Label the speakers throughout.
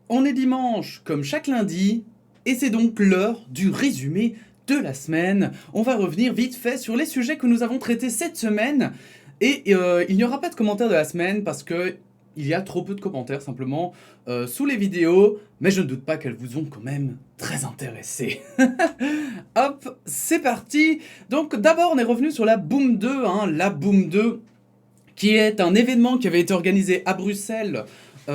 Speaker 1: On est dimanche, comme chaque lundi, et c'est donc l'heure du résumé de la semaine. On va revenir vite fait sur les sujets que nous avons traités cette semaine, et il n'y aura pas de commentaires de la semaine parce que il y a trop peu de commentaires simplement sous les vidéos, mais je ne doute pas qu'elles vous ont quand même très intéressé. Hop, c'est parti. Donc d'abord on est revenu sur la Boom 2, la Boom 2 qui est un événement qui avait été organisé à Bruxelles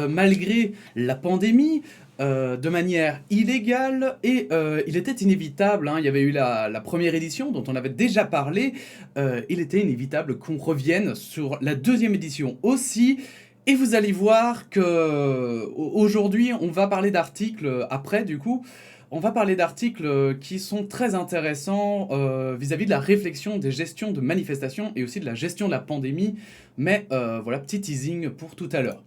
Speaker 1: malgré la pandémie, de manière illégale, et il était inévitable, il y avait eu la première édition dont on avait déjà parlé, il était inévitable qu'on revienne sur la deuxième édition aussi, et vous allez voir que aujourd'hui on va parler d'articles après du coup, on va parler d'articles qui sont très intéressants vis-à-vis de la réflexion des gestions de manifestations et aussi de la gestion de la pandémie, mais voilà, petit teasing pour tout à l'heure.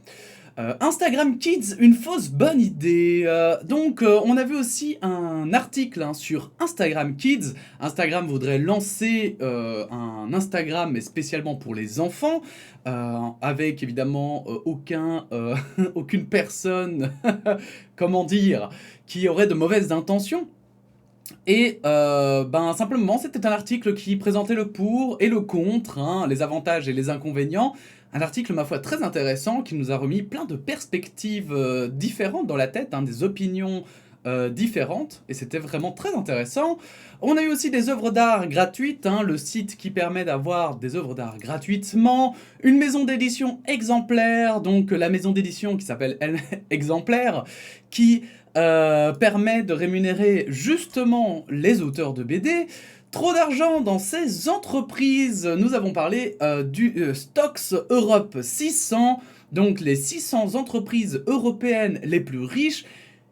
Speaker 1: Instagram Kids, une fausse bonne idée. On avait aussi un article sur Instagram Kids. Instagram voudrait lancer un Instagram, mais spécialement pour les enfants, avec évidemment aucune personne, comment dire, qui aurait de mauvaises intentions. Et simplement, c'était un article qui présentait le pour et le contre, les avantages et les inconvénients. Un article, ma foi, très intéressant, qui nous a remis plein de perspectives différentes dans la tête, des opinions différentes, et c'était vraiment très intéressant. On a eu aussi des œuvres d'art gratuites, le site qui permet d'avoir des œuvres d'art gratuitement, une maison d'édition exemplaire, donc la maison d'édition qui s'appelle Exemplaire, qui permet de rémunérer justement les auteurs de BD. Trop d'argent dans ces entreprises. Nous avons parlé du Stocks Europe 600, donc les 600 entreprises européennes les plus riches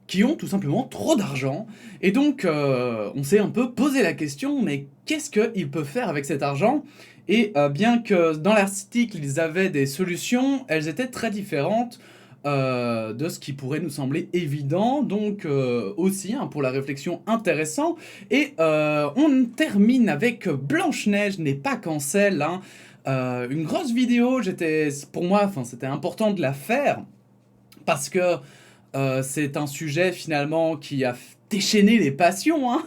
Speaker 1: qui ont tout simplement trop d'argent. Et donc, on s'est un peu posé la question, mais qu'est-ce qu'ils peuvent faire avec cet argent? Et bien que dans l'article, ils avaient des solutions, elles étaient très différentes de ce qui pourrait nous sembler évident, donc aussi pour la réflexion intéressant. Et on termine avec Blanche-Neige n'est pas cancel, une grosse vidéo, pour moi, c'était important de la faire, parce que c'est un sujet finalement qui a déchaîné les passions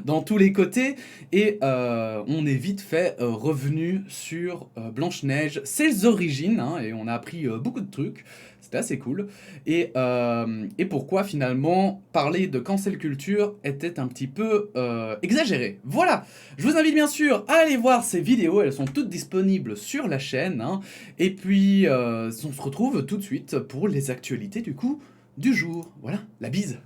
Speaker 1: dans tous les côtés, et on est vite fait revenu sur Blanche-Neige, ses origines, et on a appris beaucoup de trucs, c'était assez cool, et pourquoi finalement parler de cancel culture était un petit peu exagéré. Voilà, je vous invite bien sûr à aller voir ces vidéos, elles sont toutes disponibles sur la chaîne, et puis on se retrouve tout de suite pour les actualités du coup du jour. Voilà, la bise.